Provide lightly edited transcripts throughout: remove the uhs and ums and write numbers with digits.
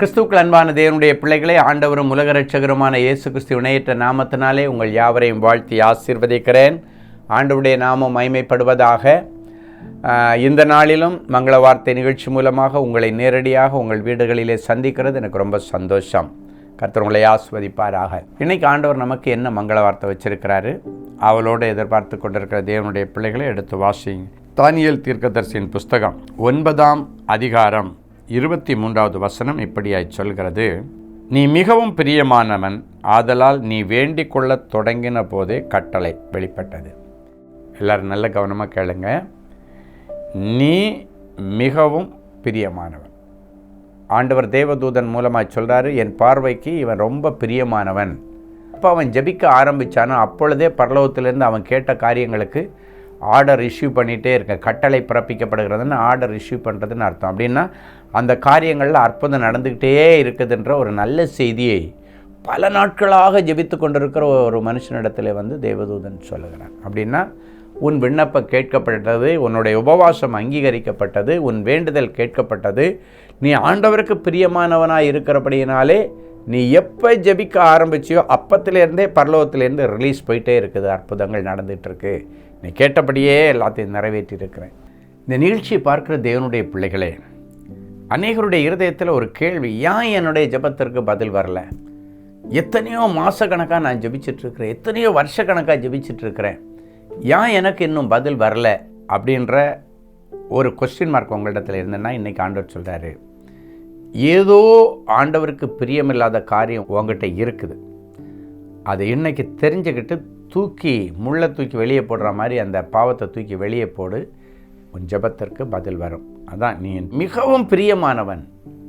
கிறிஸ்துவுக்குள் அன்பான தேவனுடைய பிள்ளைகளே, ஆண்டவரும் உலக இரட்சகருமான இயேசு கிறிஸ்து இணையற்ற நாமத்தினாலே உங்கள் யாவரையும் வாழ்த்தி ஆசீர்வதிக்கிறேன். ஆண்டவருடைய நாமம் மகிமைப்படுவதாக. இந்த நாளிலும் மங்கள வார்த்தை நிகழ்ச்சி மூலமாக உங்களை நேரடியாக உங்கள் வீடுகளிலே சந்திக்கிறது எனக்கு ரொம்ப சந்தோஷம். கர்த்தர் உங்களை ஆசீர்வதிப்பாராக. இன்றைக்கி ஆண்டவர் நமக்கு என்ன மங்கள வார்த்தை வச்சிருக்கிறாரு, அவளோடு எதிர்பார்த்து கொண்டிருக்கிற தேவனுடைய பிள்ளைகளை எடுத்து வாசிங்க. தானியேல் தீர்க்கதரிசியின் புஸ்தகம் 9ஆம் அதிகாரம் 23வது வசனம் இப்படியாய் சொல்கிறது: நீ மிகவும் பிரியமானவன், ஆதலால் நீ வேண்டிக் கொள்ள தொடங்கின போதே கட்டளை வெளிப்பட்டது. எல்லாரும் நல்ல கவனமாக கேளுங்க. நீ மிகவும் பிரியமானவன். ஆண்டவர் தேவதூதன் மூலமாக சொல்கிறாரு, என் பார்வைக்கு இவன் ரொம்ப பிரியமானவன். அப்போ அவன் ஜெபிக்க ஆரம்பித்தானோ அப்பொழுதே பரலோகத்திலேருந்து அவன் கேட்ட காரியங்களுக்கு ஆர்டர் இஷ்யூ பண்ணிகிட்டே இருக்க, கட்டளை பிறப்பிக்கப்படுகிறதுன்னு ஆர்டர் இஷ்யூ பண்ணுறதுன்னு அர்த்தம். அப்படின்னா அந்த காரியங்களில் அற்புதம் நடந்துக்கிட்டே இருக்குதுன்ற ஒரு நல்ல செய்தியை பல நாட்களாக ஜெபித்து கொண்டிருக்கிற ஒரு மனுஷனிடத்தில் தேவதூதன் சொல்லுகிறான். அப்படின்னா உன் விண்ணப்பம் கேட்கப்பட்டது, உன்னுடைய உபவாசம் அங்கீகரிக்கப்பட்டது, உன் வேண்டுதல் கேட்கப்பட்டது. நீ ஆண்டவருக்கு பிரியமானவனாக இருக்கிறபடியினாலே நீ எப்போ ஜெபிக்க ஆரம்பிச்சியோ அப்பத்திலேருந்தே பரலோகத்திலேருந்து ரிலீஸ் போயிட்டே இருக்குது, அற்புதங்கள் நடந்துகிட்ருக்கு. நீ கேட்டபடியே எல்லாத்தையும் நிறைவேற்றியிருக்கிறேன். இந்த நிகழ்ச்சியை பார்க்குற தேவனுடைய பிள்ளைகளே, அநேகருடைய இருதயத்தில் ஒரு கேள்வி: ஏன் என்னுடைய ஜெபத்திற்கு பதில் வரல? எத்தனையோ மாதக்கணக்காக நான் ஜெபிச்சிட்ருக்கிறேன், எத்தனையோ வருஷக்கணக்காக ஜெபிச்சிட்ருக்கிறேன், ஏன் எனக்கு இன்னும் பதில் வரல அப்படின்ற ஒரு கொஸ்டின் மார்க் உங்களிடத்தில் இருந்தேன்னா இன்றைக்கி ஆண்டவர் சொல்கிறாரு, ஏதோ ஆண்டவருக்கு பிரியமில்லாத காரியம் உங்ககிட்ட இருக்குது. அதை இன்றைக்கி தெரிஞ்சுக்கிட்டு முள்ளை தூக்கி வெளியே போடுற மாதிரி அந்த பாவத்தை தூக்கி வெளியே போடு, உன் ஜெபத்திற்கு பதில் வரும். அதான், நீ மிகவும் பிரியமானவன்,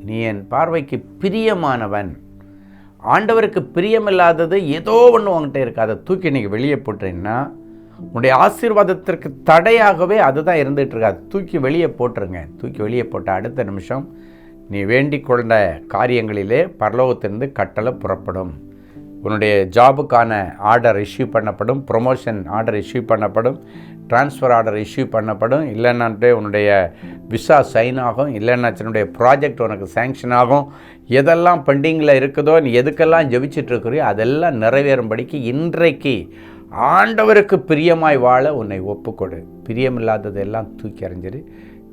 நீ என் பார்வைக்கு பிரியமானவன். ஆண்டவருக்கு பிரியமில்லாதது ஏதோ ஒன்று உங்ககிட்ட இருக்குது, அதை தூக்கி இன்றைக்கி வெளியே போட்டுறீங்கன்னா உன்னுடைய ஆசீர்வாதத்திற்கு தடையாகவே அதுதான் இருந்துகிட்ருக்கு. அதை தூக்கி வெளியே போட்டுருங்க. தூக்கி வெளியே போட்ட அடுத்த நிமிஷம் நீ வேண்டிக் கொண்ட காரியங்களிலே பரலோகத்திலிருந்து கட்டளை புறப்படும். உன்னுடைய ஜாபுக்கான ஆர்டர் இஷ்யூ பண்ணப்படும், ப்ரொமோஷன் ஆர்டர் இஷ்யூ பண்ணப்படும், ட்ரான்ஸ்ஃபர் ஆர்டர் இஷ்யூ பண்ணப்படும். இல்லைன்னாட்டு உன்னுடைய விசா சைன் ஆகும், இல்லைன்னாச்சுன்னுடைய ப்ராஜெக்ட் உனக்கு சேங்ஷன் ஆகும். எதெல்லாம் பெண்டிங்கில் இருக்குதோ, நீ எதுக்கெல்லாம் ஜெபிச்சிட்ருக்கிறியோ அதெல்லாம் நிறைவேறும்படிக்கு இன்றைக்கு ஆண்டவருக்கு பிரியமாய் வாழ உன்னை ஒப்புக்கொடு. பிரியமில்லாததெல்லாம் தூக்கி எறிஞ்சிரு.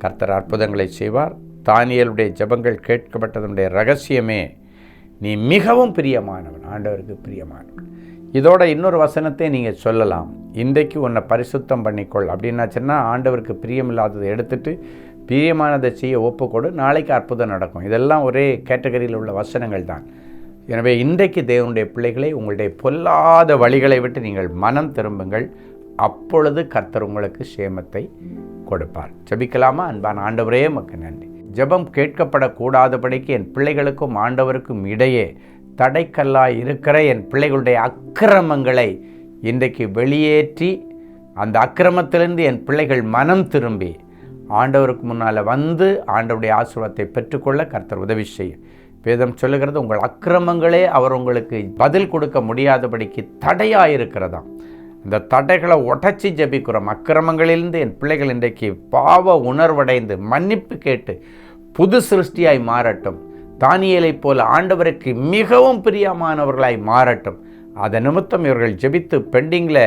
கர்த்தர் அற்புதங்களை செய்வார். தானியேலுடைய ஜெபங்கள் கேட்கப்பட்டதனுடைய ரகசியமே, நீ மிகவும் பிரியமானவன், ஆண்டவருக்கு பிரியமானவன். இதோட இன்னொரு வசனத்தை நீங்கள் சொல்லலாம், இன்றைக்கு உன்னை பரிசுத்தம் பண்ணிக்கொள். அப்படின்னாச்சுன்னா ஆண்டவருக்கு பிரியமில்லாததை எடுத்துட்டு பிரியமானதை செய்ய ஒப்புக்கொடு, நாளைக்கு அற்புதம் நடக்கும். இதெல்லாம் ஒரே கேட்டகரியில் உள்ள வசனங்கள் தான். எனவே இன்றைக்கு தேவனுடைய பிள்ளைகளை, உங்களுடைய பொல்லாத வழிகளை விட்டு நீங்கள் மனம் திரும்புங்கள். அப்பொழுது கர்த்தர் உங்களுக்கு சேமத்தை கொடுப்பார். ஜெபிக்கலாமா? அன்பான ஆண்டவரே, உமக்கு நன்றி. ஜெபம் கேட்கப்படக்கூடாதபடிக்கு என் பிள்ளைகளுக்கும் ஆண்டவருக்கும் இடையே தடைக்கல்லாய் இருக்கிற என் பிள்ளைகளுடைய அக்கிரமங்களை இன்றைக்கு வெளியேற்றி, அந்த அக்கிரமத்திலிருந்து என் பிள்ளைகள் மனம் திரும்பி ஆண்டவருக்கு முன்னால் ஆண்டவருடைய ஆசீர்வாதத்தை பெற்றுக்கொள்ள கர்த்தர் உதவி செய்ய. வேதம் சொல்லுகிறது, உங்கள் அக்கிரமங்களே அவர் உங்களுக்கு பதில் கொடுக்க முடியாதபடிக்கு தடையாக இருக்கிறதாம். இந்த தடைகளை உடைச்சி ஜெபிக்கிறோம். அக்கிரமங்களிலிருந்து என் பிள்ளைகள் இன்றைக்கு பாவ உணர்வடைந்து மன்னிப்பு கேட்டு புது சிருஷ்டியாய் மாறட்டும். தானியேலைப் போல ஆண்டவருக்கு மிகவும் பிரியமானவர்களாய் மாறட்டும். அதன் நிமித்தம் இவர்கள் ஜெபித்து பெண்டிங்கில்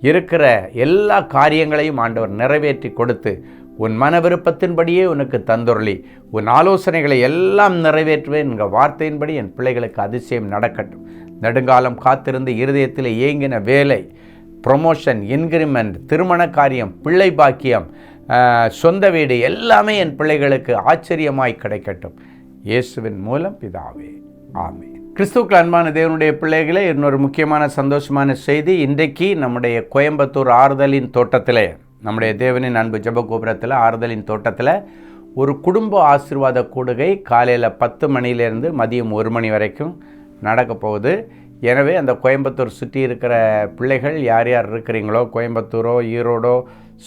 இருக்கிற எல்லா காரியங்களையும் ஆண்டவர் நிறைவேற்றி கொடுத்து, உன் மன விருப்பத்தின்படியே உனக்கு தந்துருளி, உன் ஆலோசனைகளை எல்லாம் நிறைவேற்றுவேன் என்கிற வார்த்தையின்படி என் பிள்ளைகளுக்கு அதிசயம் நடக்கட்டும். நெடுங்காலம் காத்திருந்து இருதயத்தில் ஏங்கின வேலை, ப்ரொமோஷன், இன்க்ரிமெண்ட், திருமண காரியம், பிள்ளை பாக்கியம், சொந்த வீடு எல்லாமே என் பிள்ளைகளுக்கு ஆச்சரியமாய் கிடைக்கட்டும். இயேசுவின் மூலம் பிதாவே, ஆமென். கிறிஸ்துவுக்கு அன்பான தேவனுடைய பிள்ளைகளே, இன்னொரு முக்கியமான சந்தோஷமான செய்தி. இன்றைக்கு நம்முடைய கோயம்புத்தூர் ஆறுதலின் தோட்டத்தில், நம்முடைய தேவனின் அன்பு ஜெபகோபுரத்தில் ஆறுதலின் தோட்டத்தில் ஒரு குடும்ப ஆசீர்வாத கூடுகை காலையில் 10 மணிலேருந்து மதியம் 1 மணி வரைக்கும் நடக்க போகுது. எனவே அந்த கோயம்புத்தூர் சுற்றி இருக்கிற பிள்ளைகள் யார் யார் இருக்கிறீங்களோ, கோயம்புத்தூரோ, ஈரோடோ,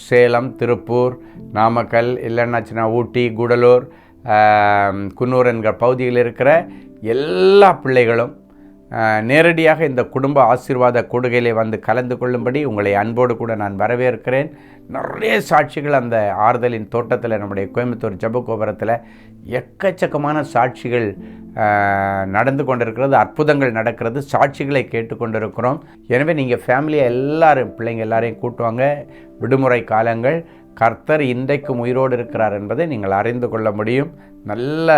சேலம், திருப்பூர், நாமக்கல், இல்லைன்னாச்சுன்னா ஊட்டி, கூடலூர், குன்னூர் என்கிற பகுதியில் இருக்கிற எல்லா பிள்ளைகளும் நேரடியாக இந்த குடும்ப ஆசீர்வாத கூடுகையிலே வந்து கலந்து கொள்ளும்படி உங்களை அன்போடு கூட நான் வரவேற்கிறேன். நிறைய சாட்சிகள் அந்த ஆறுதலின் தோட்டத்தில், நம்முடைய கோயம்புத்தூர் ஜெபகோபுரத்தில் எக்கச்சக்கமான சாட்சிகள் நடந்து கொண்டிருக்கிறது, அற்புதங்கள் நடக்கிறது, சாட்சிகளை கேட்டுக்கொண்டிருக்கிறோம். எனவே நீங்கள் ஃபேமிலியை எல்லாரும், பிள்ளைங்க எல்லாரையும் கூட்டுவாங்க. விடுமுறை காலங்கள், கர்த்தர் இன்றைக்கும் உயிரோடு இருக்கிறார் என்பதை நீங்கள் அறிந்து கொள்ள முடியும். நல்ல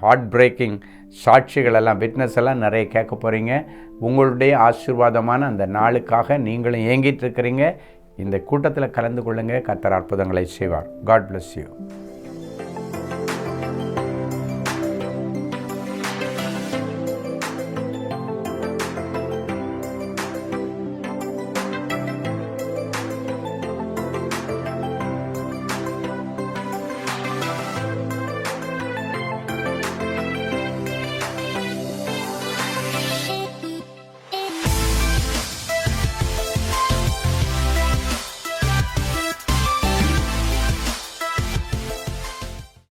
ஹார்ட் பிரேக்கிங் சாட்சிகள் எல்லாம், விட்னஸ் எல்லாம் நிறைய கேட்க போகிறீங்க. உங்களுடைய ஆசீர்வாதமான அந்த நாளுக்காக நீங்களும் ஏங்கிட்டு இருக்கிறீங்க. இந்த கூட்டத்தில் கலந்து கொள்ளுங்கள். கர்த்தர் அற்புதங்களை செய்வார். God bless you.